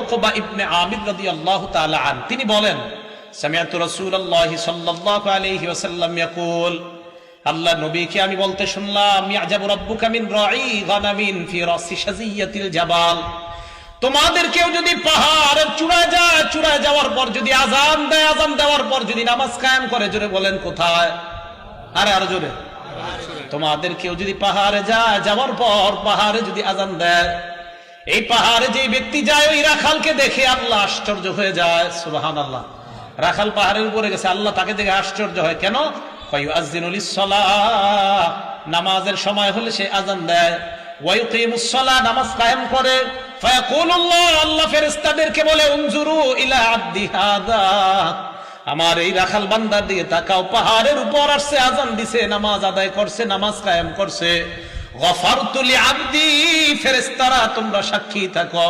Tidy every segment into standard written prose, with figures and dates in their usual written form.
উকবা ইবনে আমির রাদিয়াল্লাহু তাআলা আন, তিনি বলেন সামিআতু রাসূলুল্লাহি সাল্লাল্লাহু আলাইহি ওয়াসাল্লাম ইয়াকুল, আল্লাহ নবীকে আমি বলতে শুনলাম, ইয়াজাবু রাব্বুকা মিন রাঈ গানামিন ফি রাসি শাজিয়াতিল জাবাল, তোমাদের কেউ যদি পাহাড়ের চূড়ায় যায়, চূড়ায় যাওয়ার পর যদি আযান দেয়, আযান দেওয়ার পর যদি নামাজ কায়েম করে, জোরে বলেন কোথায়? আরো জোরে। তোমাদের কেউ যদি পাহাড়ে যায়, যাওয়ার পর পাহাড়ে যদি আযান দেয়, এই পাহাড়ে যে ব্যক্তি যায় ওই রাখালকে দেখে আল্লাহ আশ্চর্য হয়ে যায়। সুবহানাল্লাহ। রাখাল পাহাড়ের উপরে গেছে, আল্লাহ তাকে দেখে আশ্চর্য হয়। কেন? ফায়ুআযযিনু লিস-সালাহ, নামাজের সময় হলে সে আযান দেয়। ওয়া ইউকিমুস-সালাহ, নামাজ কায়েম করে। ফায়াকুলুল্লাহ, আল্লাহ ফেরেশতাদেরকে বলে, উনজুরু ইলা আবদি হাদা, আমার এই রাখাল বান্দার দিকে তাকাও, পাহাড়ের উপর আসছে, আযান দিছে, নামাজ আদায় করছে, নামাজ কায়েম করছে। গফারতু লিআবদি, ফেরেশতারা তোমরা সাক্ষী থাকো,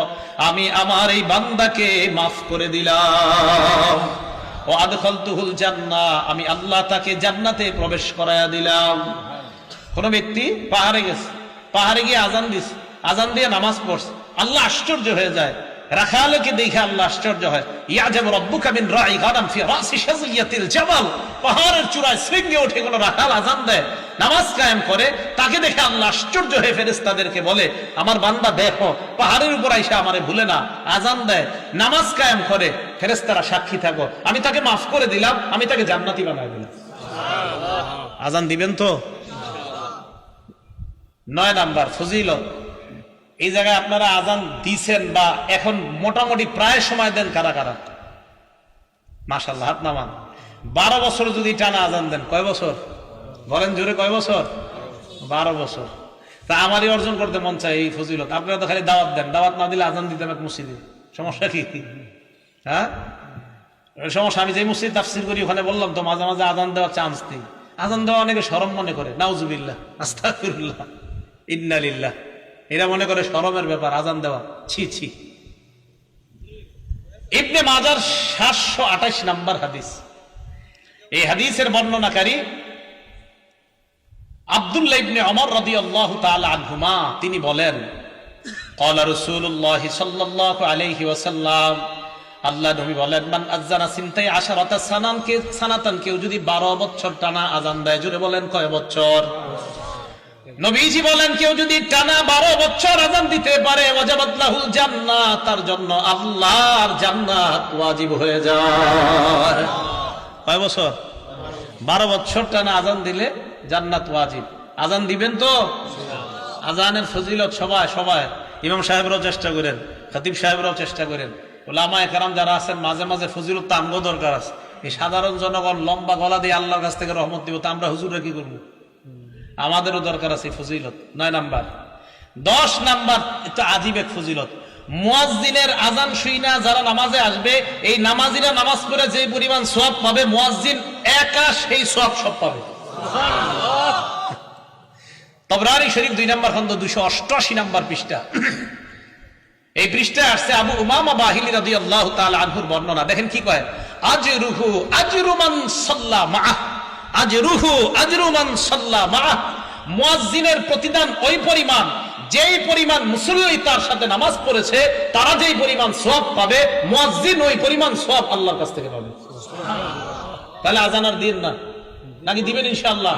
আমি আমার এই বান্দাকে মাফ করে দিলাম। ও আদখালতুহুল জান্নাহ, আমি আল্লাহ তাকে জান্নাতে প্রবেশ করায়া দিলাম। কোন ব্যক্তি পাহাড়ে গেছে, পাহাড়ে গিয়ে আযান দিছে, আযান দিয়ে নামাজ পড়ছে, আল্লাহ আশ্চর্য হয়ে যায়। রাখালকে দেখে আল্লাহ আশ্চর্য হয়। ইয়াজাবু রাব্বুকা মিন রাঈ গানাম ফি রাসি শাজিয়াতিল জাবাল, পাহাড়ের চূড়ায় শৃঙ্গে উঠে কোন রাখাল আযান দেয়, নামাজ কায়েম করে, তাকে দেখে আল্লাহ আশ্চর্য হয়ে ফেরেশতাদেরকে বলে, আমার বান্দা দেখো, পাহাড়ের উপর আইসা আমারে ভুলে না, আযান দেয়, নামাজ কায়েম করে, ফেরেশতারা সাক্ষী থাকো, আমি তাকে মাফ করে দিলাম, আমি তাকে জান্নাতি বানায় দিলাম। আযান দিবেন তো? 9 নাম্বার ফজিলত। এই জায়গায় আপনারা আযান দিছেন বা এখন মোটামুটি প্রায় সময় দেন কারা কারা? মাশাআল্লাহ, হাত নামান। 12 বছর যদি টানা আযান দেন, কয় বছর বলেন জোরে, কয় বছর? 12 বছর। তা আমারই অর্জন করতে মন চায় এই ফজিলত। আপনারা তো খালি দাওয়াত দেন, দাওয়াত না দিলে আযান দিতাম এক মসজিদে, সমস্যা কি? হ্যাঁ সমস্যা। আমি যে মসজিদে তাফসীর করি ওখানে বললাম তো, মাঝে মাঝে আযান দেওয়ার চান্স নেই। আযান দেওয়া অনেকে শরম মনে করে, নাউজুবিল্লাহ, আস্তাগফিরুল্লাহ, ইন্না লিল্লাহ, এরা মনে করে শরমের ব্যাপার আযান দেওয়া, ছি ছি। ইবনে মাজার 728 নাম্বার হাদিস। এই হাদিসের বর্ণনাকারী আব্দুল্লাহ ইবনে ওমর রাদিয়াল্লাহু তাআলা আনহুমা, তিনি বলেন, ক্বালা রাসূলুল্লাহ সাল্লাল্লাহু আলাইহি ওয়াসাল্লাম, আল্লাহ নবী বলেন, মান আযানা সিনতাই আশারাতা সানাতান, কেউ যদি 12 বছর টানা আযান দেয়, জোরে বলেন কয় বছর? নবীজি বলেন, কেউ যদি টানা 12 বছর আযান দিতে পারে, ওয়াজাবাত লাহুল জান্নাহ, তার জন্য আল্লাহর জান্নাত ওয়াজিব হয়ে যায়। কয় বছর? 12 বছর টানা আযান দিলে জান্নাত ওয়াজিব। আযান দিবেন তো? আযানের ফজিলত সবাই সবাই, ইমাম সাহেবরাও চেষ্টা করেন, খতিব সাহেবরাও চেষ্টা করেন, উলামায়ে কেরাম যারা আছেন, মাঝে মাঝে ফজিলত তো আমগো দরকার আছে। এই সাধারণ জনগণ লম্বা গলা দিয়ে আল্লাহর কাছ থেকে রহমত দিব, তা আমরা হুজুররা কি করবো? আমাদেরও দরকার আছে ফজিলত। 9 নাম্বার। 10 নাম্বার, এটা আজীব এক ফজিলত। মুয়াজ্জিনের আযান শুইনা যারা নামাজে আসবে, এই নামাজিরা নামাজ পড়ে যে পরিমাণ সওয়াব পাবে, মুয়াজ্জিন একা সেই সওয়াব সব পাবে। সুবহানাল্লাহ। তাবরানী শরীফ 2 নাম্বার খন্ড 288 নাম্বার পৃষ্ঠা। এই পৃষ্ঠায় আসছে আবু উমামা বাহিলী রাদিয়াল্লাহু তাআলা আনহুর বর্ণনা। দেখেন কি কয়, আজরুহু আজরু মান সাল্লা মাআহ, আজরুহু আজরু মান সাল্লা মাআহ, মুয়াজ্জিনের প্রতিদান ওই পরিমাণ যেই পরিমাণ মুসল্লি তার সাথে নামাজ পড়েছে, তারা যেই পরিমাণ সওয়াব পাবে, মুয়াজ্জিন ওই পরিমাণ সওয়াব আল্লাহর কাছ থেকে পাবে। সুবহানাল্লাহ। তাহলে আযান আর দিন না, নাকি দিবেন? ইনশাআল্লাহ।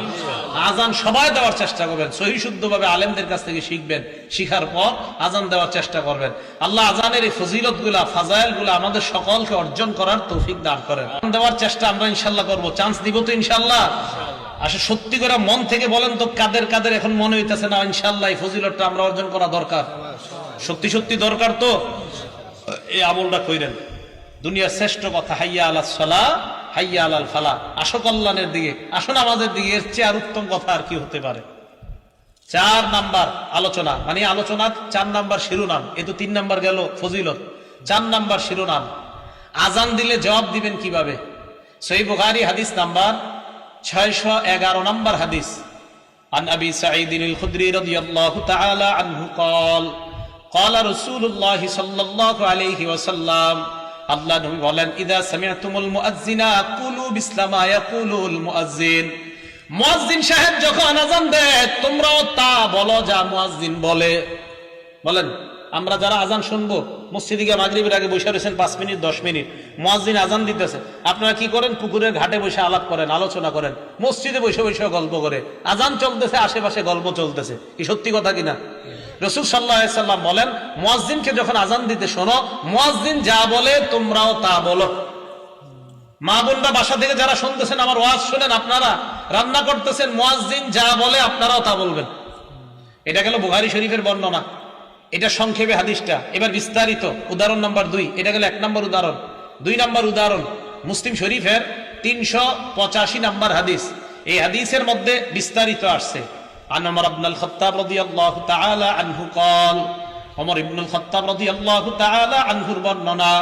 আযান সবাই দেওয়ার চেষ্টা করবেন, সহি শুদ্ধভাবে আলেমদের কাছ থেকে শিখবেন, শিখার পর আযান দেওয়ার চেষ্টা করবেন। আল্লাহ আযানের এই ফজিলতগুলা, ফাজাইলগুলা আমাদের সকলকে অর্জন করার তৌফিক দান করেন। আযান দেওয়ার চেষ্টা আমরা ইনশাআল্লাহ করব। চান্স দিব তো ইনশাআল্লাহ? আসলে সত্যি করে মন থেকে বলেন তো, কাদের কাদের এখন মনে হইতেছে না ইনশাআল্লাহ এই ফজিলতটা আমরা অর্জন করা দরকার? সত্যি সত্যি দরকার তো? এই আমলটা কইরেন। দুনিয়ার শ্রেষ্ঠ কথা, হাইয়া আলাস সালাহ হাইয়া আলাল ফালাহ, আসো কল্যাণের দিকে, আসো নামাজের দিকে, এর চেয়ে আর উত্তম কথা আর কি হতে পারে? 4 নাম্বার আলোচনা, মানে আলোচনা 4 নাম্বার শিরোনাম। এ তো 3 নাম্বার গেল ফজিলত, 4 নাম্বার শিরোনাম। আযান দিলে জবাব দিবেন কিভাবে? সহিহ বুখারী হাদিস নাম্বার 611 নাম্বার হাদিস। আন আবি সাঈদ আল খুদরি রাদিয়াল্লাহু তাআলা আনহু قال قال رسول الله صلى الله عليه وسلم, আল্লাহ নবী বলেন, ইদা সামি'তুমুল মুআজ্জিনা কুলু বিসলামা ইয়াকুলুল মুআজ্জিন, মুয়াজ্জিন সাহেব যখন আযান দেয় তোমরাও তা বলো যা মুয়াজ্জিন বলে। বলেন, আমরা যারা আযান শুনবো মসজিদে গিয়ে মাগরিবের আগে বসে রয়েছেন 5 মিনিট 10 মিনিট, মুয়াজ্জিন আজান দিতেছে, আপনারা কি করেন? পুকুরের ঘাটে বসে আলাপ করেন, আলোচনা করেন, মসজিদে বসে বসে গল্প করে, আজান চলতেছে, আশেপাশে গল্প চলতেছে। কি সত্যি কথা কিনা? রাসূল সাল্লাল্লাহু আলাইহি সাল্লাম বলেন, মুয়াজ্জিনকে যখন আজান দিতে শোনো, মুয়াজ্জিন যা বলে তোমরাও তা বলো। মা বোনরা বাসা থেকে যারা শুনতেছেন আমার ওয়াজ শুনেন, আপনারা রান্না করতেছেন, মুয়াজ্জিন যা বলে আপনারাও তা বলবেন। এটা গেল বুখারী শরীফের বর্ণনা, এটা সংক্ষেপে হাদিসটা। এবার বিস্তারিত উদাহরণ নাম্বার 2, এটা গেল 1 নম্বর উদাহরণ। 2 নম্বর উদাহরণ মুসলিম শরীফের 385 নম্বর হাদিস। এই হাদিসের মধ্যে বিস্তারিত আসছে। আন ওমর ইবনুল খাত্তাব রাদিয়াল্লাহু তাআলা আনহু قال, ওমর ইবনুল খাত্তাব রাদিয়াল্লাহু তাআলা আনহুর বর্ণনা,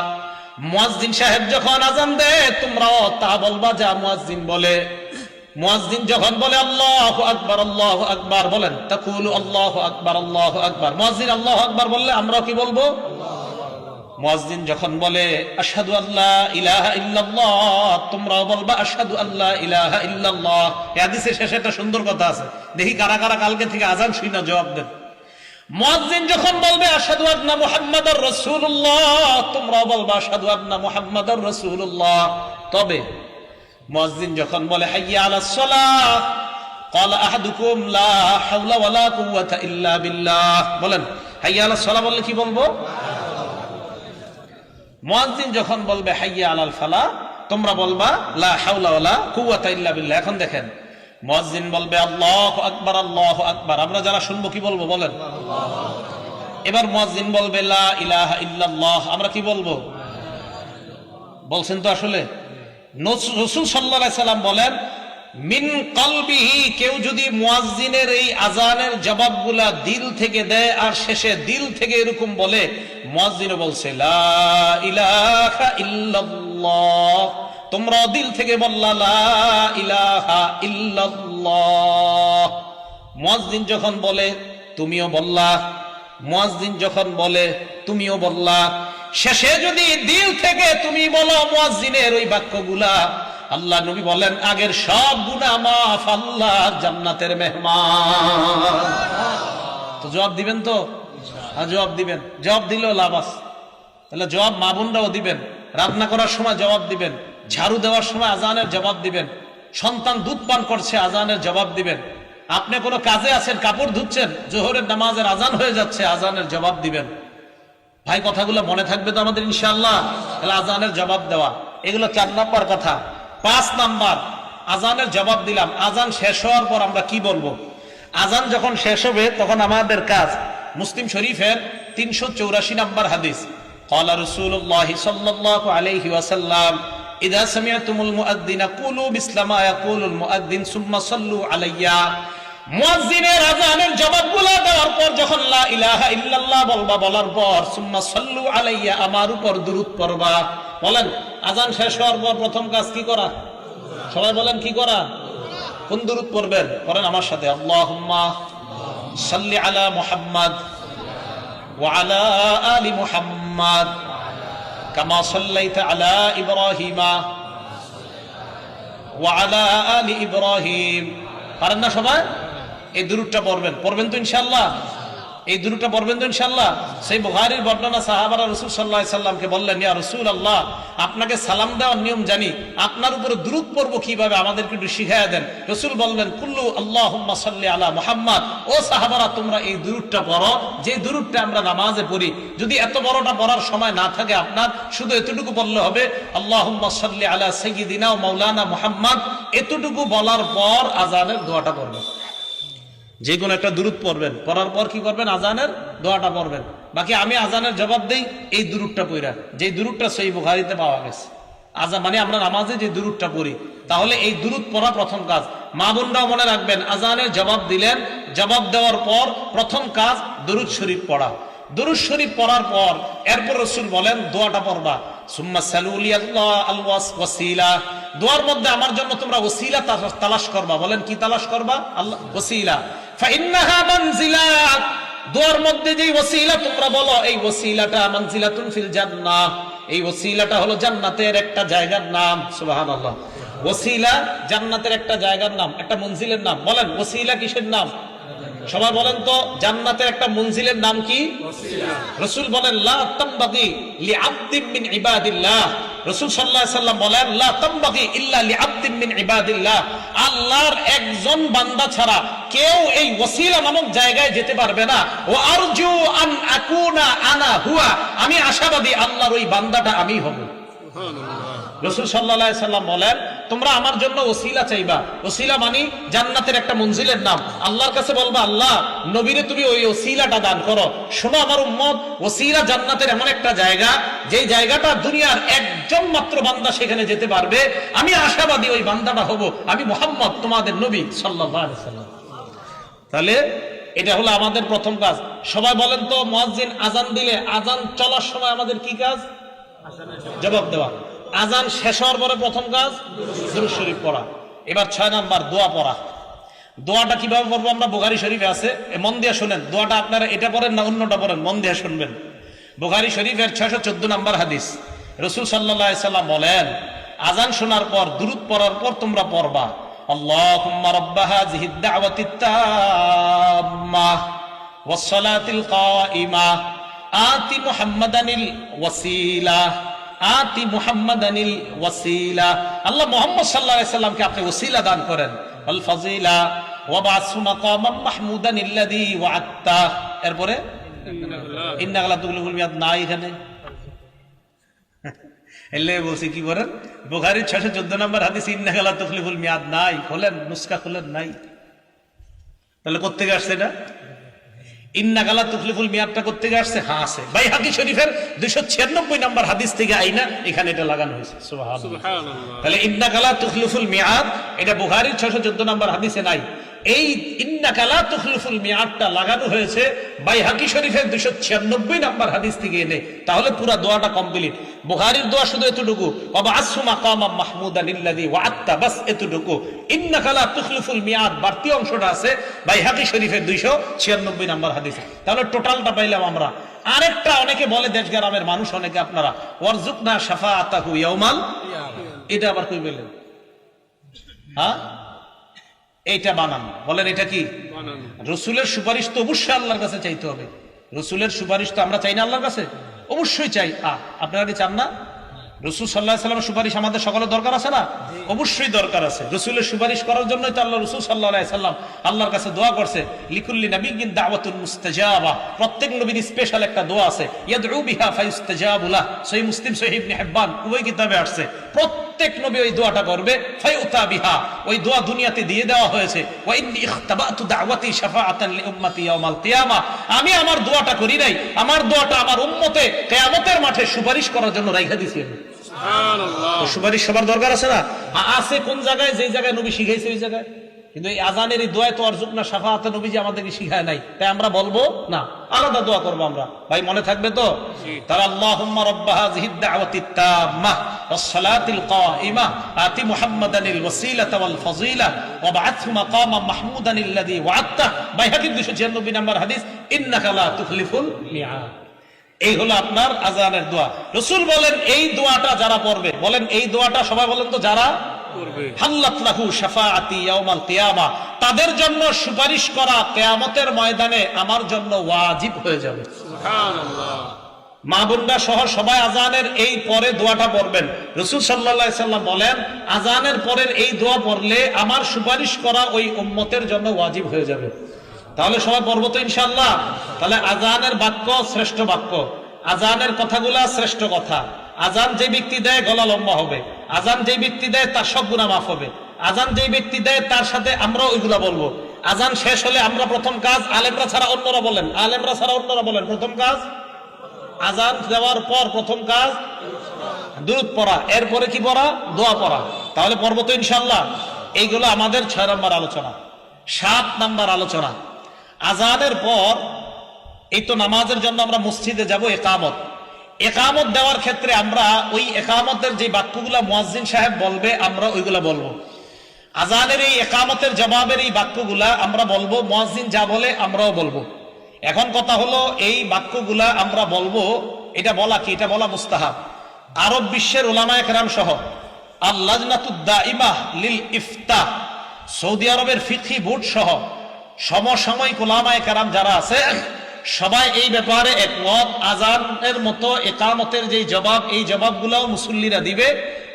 মুয়াজ্জিন সাহেব যখন আজান দেয় তোমরাও তা বলবা যা মুয়াজ্জিন বলে। মুয়াজ্জিন যখন বলে আল্লাহু আকবার বলেন, তাকুলু আল্লাহু আকবার। মুয়াজ্জিন আল্লাহু আকবার বললে আমরাও কি বলবো? মুয়াজ্জিন যখন বলে আশহাদু আল্লা ইলাহা ইল্লাল্লাহ, তোমরাও বলবা আশহাদু আল্লা ইলাহা ইল্লাল্লাহ। এই হাদিসের শেষে একটা সুন্দর কথা আছে, দেখি কারা কারা কালকে থেকে আজান শুনে না জবাব দেন। মুয়াজ্জিন যখন বলবে আশহাদু আন্না মুহাম্মাদার রাসূলুল্লাহ, তোমরাও বলবা আশহাদু আন্না মুহাম্মাদার রাসূলুল্লাহ। তবে মুয়াজ্জিন যখন বলে হাইয়া আলাস সালাহ, ক্বালা আহাদুকুম লা হাওলা ওয়ালা কুওয়াতা ইল্লা বিল্লাহ, বলেন হাইয়া আলাস সালাহ বললে কি বলবো? মুয়াজ্জিন যখন বলবে হাইয়া আলাল ফালাহ, তোমরা বলবা লা হাওলা ওয়ালা কুওয়াতা ইল্লা বিল্লাহ। এখন দেখেন, মুয়াজ্জিন বলবে আল্লাহু আকবার, আল্লাহু আকবার, আমরা যারা শুনবো কি বলবো? বলেন। এবার মুয়াজ্জিন বলবে লা ইলাহা ইল্লাল্লাহ, আমরা কি বলবো? বলছেন তো আসলে। রাসূল সাল্লাল্লাহু আলাইহি সাল্লাম বলেন, মিন কলবিহি, কেউ যদি মুয়াজ্জিনের এই আজানের জবাবগুলা দিল থেকে দেয় আর শেষে দিল থেকে এরকম বলে, মুয়াজ্জিনও বলছে লা ইলাহা ইল্লাল্লাহ, তোমরা দিল থেকে বললা লা ইলাহা ইল্লাল্লাহ। মুয়াজ্জিন যখন বলে তুমিও বললা, মুয়াজ্জিন যখন বলে তুমিও বললা, শেষে যদি দিল থেকে তুমি বলো মুয়াজ্জিনের ওই বাক্যগুলা, আল্লাহ নবী বলেন আগের সব গুনাহ মাফ, আল্লাহ জান্নাতের মেহমান। তো জবাব দিবেন তো? জবাব দিবেন। জবাব দিলেও লাভ আছে। তাহলে জবাব মা বোনরাও দিবেন, রান্না করার সময় জবাব দিবেন, ঝাড়ু দেওয়ার সময় আজানের জবাব দিবেন, সন্তান দুধ পান করছে আজানের জবাব দিবেন, আপনি কোনো কাজে আছেন কাপড় ধুচ্ছেন, জোহরের নামাজের আজান হয়ে যাচ্ছে, আজানের জবাব দিবেন। ভাই কথাগুলো মনে থাকবে তো আমাদের ইনশাআল্লাহ? তাহলে আজানের জবাব দেওয়া, এগুলো 4 নম্বর কথা। 5 নাম্বার, আজানের জবাব দিলাম, আজান শেষ হওয়ার পর আমরা কি বলবো? আজান যখন শেষ হবে তখন আমাদের কাজ। মুসলিম শরীফের 384 নম্বর হাদিস, ক্বালা রাসূলুল্লাহি সাল্লাল্লাহু আলাইহি ওয়াসাল্লাম, ইযা সামি'তুমুল মুআদ্দিনা কুলু মিসলা মা ইয়াকুলুল মুআদ্দিন সুম্মা সাল্লু আলাইয়া। মুয়াজ্জিনের আজানের জবাবগুলো দেওয়ার পর যখন লা ইলাহা ইল্লাল্লাহ বলবা, বলার পর সুম্মা সাল্লু আলাইয়া, আমার উপর দুরূদ পড়বা। বলেন, আজান শেষ হওয়ার পর প্রথম কাজ কি করা? সবাই বলেন কি করা? কোন দুরূদ পড়বেন? করেন আমার সাথে, আল্লাহুম্মা সাল্লি আলা মুহাম্মাদ ওয়া আলা আলি মুহাম্মাদ কামা সাল্লাইতা আলা ইব্রাহিমা ওয়া আলা আলি ইব্রাহিম। পারেন না সবাই? এই দুরূদটা পড়বেন তো ইনশাআল্লাহ? এই দুরূদটা পড়বেন তো ইনশাআল্লাহ? সেই বুখারীর বর্ণনা, সাহাবারা রাসূল সাল্লাল্লাহু আলাইহি সাল্লামকে বললেন, ইয়া রাসূলুল্লাহ, আপনাকে সালাম দেওয়ার নিয়ম জানি, আপনার উপরে দুরূদ পড়ব কিভাবে, আমাদেরকে একটু শিখায়া দেন। রাসূল বললেন, কুল্লু আল্লাহুম্মা সাল্লি আলা মুহাম্মাদ। ও সাহাবারা, তোমরা এই দুরূদটা পড়ো, যে দুরূদটা আমরা নামাজে পড়ি। যদি এত বড়টা পড়ার সময় না থাকে আপনার, শুধু এতটুকু বললে হবে, আল্লাহুম্মা সাল্লি আলা সাইয়্যিদিনা ওয়া মাওলানা মুহাম্মাদ। এতটুকু বলার পর আজানের দোয়াটা পড়বেন। যে কোনো একটা দুরূদ পড়বেন, পড়ার পর কি করবেন? আজানের দোয়াটা পড়বেন। বাকি আমি আজানের জবাব দেই এই দুরূদটা পড়া, যে দুরূদটা সহিহ বুখারীতে পাওয়া গেছে। আজান মানে আমরা নামাজে যে দুরূদটা পড়ি, তাহলে এই দুরূদ পড়া প্রথম কাজ। মা বোনরাও মনে রাখবেন, আজানের জবাব দিলেন, জবাব দেওয়ার পর প্রথম কাজ দুরূদ শরীফ পড়া। দুরূদ শরীফ পড়ার পর এরপর রাসূল বলেন দোয়াটা পড়বা, সুম্মা সালুলি আল্লাহ আল ওয়াসিলা। দোয়ার মধ্যে আমার জন্য তোমরা ওসিলা তালাশ করবা। বলেন কি তালাশ করবা? আল্লাহ ওসিলা। ফাইন্নাহা মানজিলা, দোয়ার মধ্যে যে ওসিলা তোমরা বলো, এই ওসিলাটা মানজিলাতুন ফিল জান্নাহ, এই ওসিলাটা হলো জান্নাতের একটা জায়গার নাম। সুবহানাল্লাহ। ওসিলা জান্নাতের একটা জায়গার নাম, একটা মঞ্জিলের নাম। বলেন ওসিলা কিসের নাম? সবাই বলেন তো জান্নাতের একটা মঞ্জিলের নাম কি? রাসূল বলেন লা তামবাগি লিআবদিন মিন ইবাদিল্লাহ। রাসূল সাল্লাল্লাহু আলাইহি সাল্লাম বলেন লা তামবাগি ইল্লা লিআবদিন মিন ইবাদিল্লাহ। আল্লাহর একজন বান্দা ছাড়া কেউ এই ওসিলা নামক জায়গায় যেতে পারবে না। ওয়া আরজু আন আকুনা আনা হুয়া, আমি আশাবাদী আল্লাহর ওই বান্দাটা আমি হব। রাসূল সাল্লাল্লাহু আলাইহি সাল্লাম বলেন তোমরা আমার জন্য ওসিলা চাইবা। ওসিলা মানে জান্নাতের একটা মঞ্জিলের নাম। আল্লাহর কাছে বলবা আল্লাহ নবীরে তুমি ওই ওসিলাটা দান করো। শোনো আমার উম্মত, ওসিলা জান্নাতের এমন একটা জায়গা যেই জায়গাটা দুনিয়ার একজন মাত্র বান্দা সেখানে যেতে পারবে। আমি আশাবাদী ওই বান্দাটা হব আমি মুহাম্মদ তোমাদের নবী সাল্লাল্লাহু আলাইহি সাল্লাম। তাহলে এটা হলো আমাদের প্রথম কাজ। সবাই বলেন তো মুয়াজ্জিন আজান দিলে আজান চলার সময় আমাদের কি কাজ? জবাব দেওয়া। আজান শেষ হওয়ার পরে প্রথম কাজ দুরূদ শরীফ পড়া। এবার 6 নাম্বার দোয়া পড়া। দোয়াটা কিভাবে পড়বো আমরা বুখারী শরীফে আছে, মন দিয়ে শুনেন। দোয়াটা আপনারা এটা পড়েন না অন্যটা পড়েন, মন দিয়ে শুনবেন। বুখারী শরীফের 614 নাম্বার হাদিস। রাসূল সাল্লাল্লাহু আলাইহি সাল্লাম বলেন আজান শোনার পর দুরূদ পড়ার পর তোমরা পড়বা আল্লাহুম্মা রাব্ব হাযিহিদ দাওয়াতিত তাম্মাহ ওয়াস সালাতিল কাইমাহ আতি মুহাম্মাদানিল ওয়াসিলা আতি মুহাম্মাদানিল ওয়াসিলা। আল্লাহ মুহাম্মদ সাল্লাল্লাহু আলাইহি সাল্লামকে আপনি ওসিলা দান করেন। আল ফাজিলা ওয়া বাসু মাকামাম মাহমুদান আল্লাযী ওয়া'আদতা। এরপরে ইন্নাকা লা তুখলিফুল মিয়াদ নাই এখানে এলে বলছি কি করেন বুখারীর 614 নম্বর হাদিস ইন্নাকা লা তুখলিফুল মিয়াদ নাই। খোলেন নুসখা খোলেন নাই। তাহলে কোত্থেকে আসছে এটা? ইন্নাকা লা তুখলিফুল মিয়াদটা কোত্থেকে আসছে? হ্যাঁ আছে বাইহাকী শরীফের 296 নম্বর হাদিস থেকে আইনা এখানে এটা লাগানো হয়েছে। সুবহানাল্লাহ। তাহলে ইন্নাকা লা তুখলিফুল মিয়াদ এটা বুখারীর 614 নম্বর হাদিসে নাই। এই ইন্নাকা লা তুখলিফুল মিয়াদটা লাগানো হয়েছে বাইহাকী শরীফের 296 নম্বর হাদিস থেকে এনে। তাহলে পুরো দোয়াটা কমপ্লিট। বুখারীর দোয়া শুধু এতটুকু ওয়া বাসু মাকামাম মাহমুদান আল্লাযী ওয়া'আদতা, বাস এতটুকু। ইন্নাকা লা তুখলিফুল মিয়াদ বাড়তি অংশটা আছে বাইহাকী শরীফের 296 নম্বর হাদিসে। তাহলে টোটালটা পাইলাম আমরা। আরেকটা অনেকে বলে দেশ গ্রামের মানুষ অনেকে আপনারা ওয়ারজুকনা শাফাআতাহু ইয়াউমাল কিয়ামা, এটা আবার কই বলেন? হ্যাঁ এইটা বানান। বলেন এটা কি? রসুলের সুপারিশ তো অবশ্যই আল্লাহর কাছে চাইতে হবে। রসুলের সুপারিশ তো আমরা চাই না আল্লাহর কাছে? অবশ্যই চাই। আপনারা কি চান না? রাসূল সাল্লাল্লাহু আলাইহি ওয়াসাল্লামের সুপারিশ আমাদের সকলের দরকার আছে না? অবশ্যই দরকার আছে। রাসূলের সুপারিশ করার জন্যই তো আল্লাহ রাসূল সাল্লাল্লাহু আলাইহি ওয়াসাল্লাম আল্লাহর কাছে দোয়া করছে লিকুল্লি নাবিয়্যিন দাওয়াতুন মুস্তাজাবা। প্রত্যেক নবীর স্পেশাল একটা দোয়া আছে ইয়াদউ বিহা ফায়ুস্তাজাবু লাহ। সহিহ মুসলিম সহিহ ইবনে হিব্বান উভয় কিতাবে আসছে। প্রত্যেক নবী ওই দোয়াটা করবে ফায়ুতা বিহা। ওই দোয়া দুনিয়াতে দিয়ে দেওয়া হয়েছে। ওয়া ইন্নী ইখতাবাতু দাওয়াতি শাফাআতান লিউম্মতি ইয়াউমাল কিয়ামা। আমি আমার দোয়াটা করি নাই, আমার দোয়াটা আমার উম্মতে কিয়ামতের মাঠে সুপারিশ করার জন্য রাইখা দিয়েছি। সুপারিশ সবার দরকার আছে না? আছে কোন জায়গায়? যে জায়গায় নবী শিখাইছে ওই জায়গায়। কিন্তু এই আজানের এই দোয়া তো অর্জুকনা শাফাআত নবী যে আমাদেরকে শিখায় নাই, তাই আমরা বলবো না, আলাদা দোয়া করবো আমরা। ভাই মনে থাকবে তো? তারা আল্লাহুম্মা রাব্ব হাযিহিদ দাওয়াতিত তাম্মাহ ওয়াস সালাতিল কাইমাহ আতি মুহাম্মাদানিল ওয়াসিলাতা ওয়াল ফাযিলা ওয়া বা'আথহু মাকামাম মাহমুদান আল্লাযী ওয়া'আদতা। বাইহাকীর 296 নম্বর হাদিস ইন্নাকা লা তুখলিফুল মিয়াদ। এই হলো আপনার আজানের দোয়া। রাসূল বলেন এই দোয়াটা যারা পড়বে, বলেন এই দোয়াটা সবাই বলেন তো যারা পড়বে, হাল্লাত লাহু শাফাআতি ইয়াউমাল কিয়ামা, তাদের জন্য সুপারিশ করা কিয়ামতের ময়দানে আমার জন্য ওয়াজিব হয়ে যাবে। সুবহানাল্লাহ। মা বোনরা সহ সবাই আজানের এই পরে দোয়াটা পড়বেন। রাসূল সাল্লাল্লাহু আলাইহি সাল্লাম বলেন আজানের পরের এই দোয়া পড়লে আমার সুপারিশ করা ওই উম্মতের জন্য ওয়াজিব হয়ে যাবে। তাহলে সবাই পড়বো তো ইনশাআল্লাহ? তাহলে আজানের বাক্য শ্রেষ্ঠ বাক্য, আজানের কথাগুলা শ্রেষ্ঠ কথা। আজান যে ব্যক্তি দেয় গলা লম্বা হবে, আজান যে ব্যক্তি দেয় তার সব গুনাহ মাফ হবে, আজান যে ব্যক্তি দেয় তার সাথে আমরা ওইগুলা বলবো। আজান শেষ হলে আমরা প্রথম কাজ, আলেমরা ছাড়া অন্যরা বলেন, আলেমরা ছাড়া অন্যরা বলেন, প্রথম কাজ আজান দেওয়ার পর প্রথম কাজ দুরূদ পড়া, এরপরে কি পড়া? দোয়া পড়া। তাহলে পড়বো তো ইনশাআল্লাহ? এইগুলো আমাদের 6 নম্বর আলোচনা। 7 নম্বর আলোচনা, আজানের পর এই তো নামাজের জন্য আমরা মসজিদে যাব, ইকামত। ইকামত দেওয়ার ক্ষেত্রে আমরা ওই ইকামতের যে বাক্যগুলা মুয়াজ্জিন সাহেব বলবে আমরা ওইগুলা বলবো। আজানের এই ইকামতের জবাবের এই বাক্যগুলা আমরা বলবো, মুয়াজ্জিন যা বলে আমরাও বলবো। এখন কথা হলো এই বাক্যগুলা আমরা বলবো, এটা বলা কি? এটা বলা মুস্তাহাব। আরব বিশ্বের উলামায়ে কেরাম সহ আল লাজনাতুদ দাইমাহ লিল ইফতা, সৌদি আরবের ফিকহি বোর্ড সহ সমসাময়িক উলামায়ে কেরাম যারা আছে সবাই এই ব্যাপারে একমত, আজানের মতো ইকামতের যে জবাব, এই জবাবগুলোও মুসল্লিরা দিবে।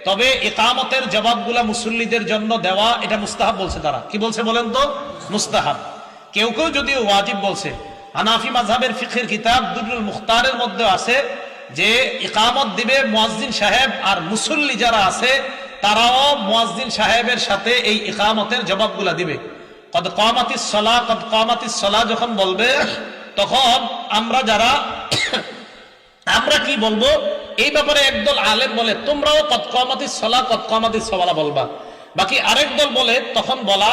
তবে ইকামতের জবাবগুলা মুসল্লিদের জন্য দেওয়া এটা মুস্তাহাব বলছে তারা। কি বলছে বলেন তো? মুস্তাহাব। কেউ কেউ যদিও ওয়াজিব বলছে। হানাফি মাযহাবের ফিকহের কিতাব দুরুল মুখতারের মধ্যে আছে যে ইকামত দিবে মুয়াজ্জিন সাহেব, আর মুসল্লি যারা আছে তারাও মুয়াজ্জিন সাহেবের সাথে এই ইকামতের জবাবগুলা দিবে। কদ কামাতিস সালাহ, কদ কামাতিস সালাহ যখন বলবে, তখন আমরা যারা আমরা কি বলবো এই ব্যাপারে একদল আলেম বলে তোমরাও কদ কামাতিস সালাহ কদ কামাতিস সালাহ বলবা। বাকি আরেক দল বলে তখন বলা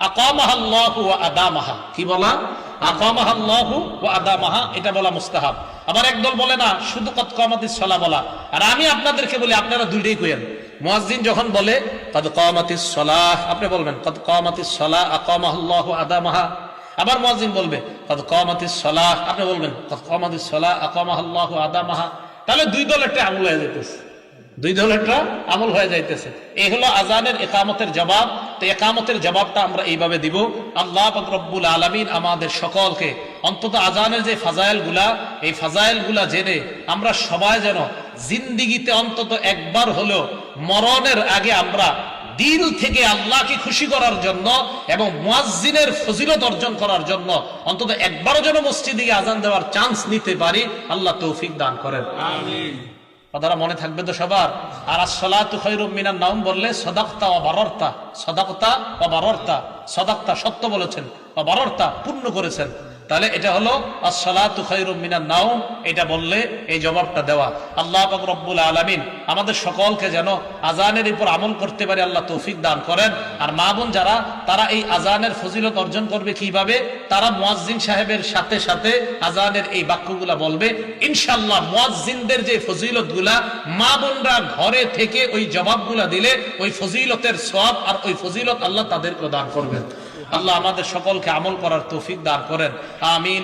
আকামাহাল্লাহু ওয়া আদামাহা। কি বলা? আকামাহাল্লাহু ওয়া আদামাহা, এটা বলা মুস্তাহাব। আবার একদল বলে না, শুধু কদ কামাতিস সালাহ বলা। আর আমি আপনাদেরকে বলি আপনারা দুইটাই কইেন। মুয়াজ্জিন যখন বলে কদ কামাতিস সালাহ, আপনি বলবেন কদ কামাতিস সালাহ আকামাহাল্লাহু ওয়া আদামাহা। আবার মুয়াজ্জিন বলবে কদ কামাতিস সালাহ, আপনি বলবেন কদ কামাতিস সালাহ আকামাহাল্লাহু ওয়া আদামাহা। তাহলে দুই দল একটা আমল হয়ে যাইতেছে, দুই দল একটা আমল হয়ে যাইতেছে। এই হলো আজানের ইকামতের জবাব। তো ইকামতের জবাবটা আমরা এইভাবে দিব। আল্লাহ পাক রব্বুল আলামিন আমাদের সকলকে অন্তত আজানের যে ফাজাইল গুলা, এই ফাজাইল গুলা জেনে আমরা সবাই যেন জিন্দিগিতে অন্তত একবার হলেও মরণের আগে আমরা দিল থেকে আল্লাহকে খুশি করার জন্য এবং মুয়াজ্জিনের ফজিলত অর্জন করার জন্য অন্তত একবারও যেন মসজিদে আজান দেওয়ার চান্স নিতে পারি। আল্লাহ তৌফিক দান করেন, আমিন। কথাটা মনে থাকবে তো সবার। আর আসসালাতু খায়রুম মিনান নাওম বললে সাদাকতা ওয়া বারারতা, সাদাকতা ওয়া বারারতা, সাদাকতা সত্য বলেছেন, ওয়া বারারতা পূর্ণ করেছেন। তাহলে এটা হলো আসসালাতু খায়রুম মিনান নাওম, এটা বললে এই জবাবটা দেওয়া। আল্লাহ পাক রব্বুল আলামিন আমাদের সকলকে যেন আজানের উপর আমল করতে পারে আল্লাহ তৌফিক দান করেন। আর মা বোন যারা, তারা এই আজানের ফজিলত অর্জন করবে কিভাবে? তারা মুয়াজ্জিন সাহেবের সাথে সাথে আজানের এই বাক্যগুলা বলবে। ইনশাআল্লাহ মুয়াজ্জিনদের যে ফজিলতগুলা মা বোনরা ঘরে থেকে ওই জবাবগুলা দিলে ওই ফজিলতের সওয়াব আর ওই ফজিলত আল্লাহ তাদেরকে দান করবেন। আল্লাহ আমাদের সকলকে আমল করার তৌফিক দান করেন, আমিন।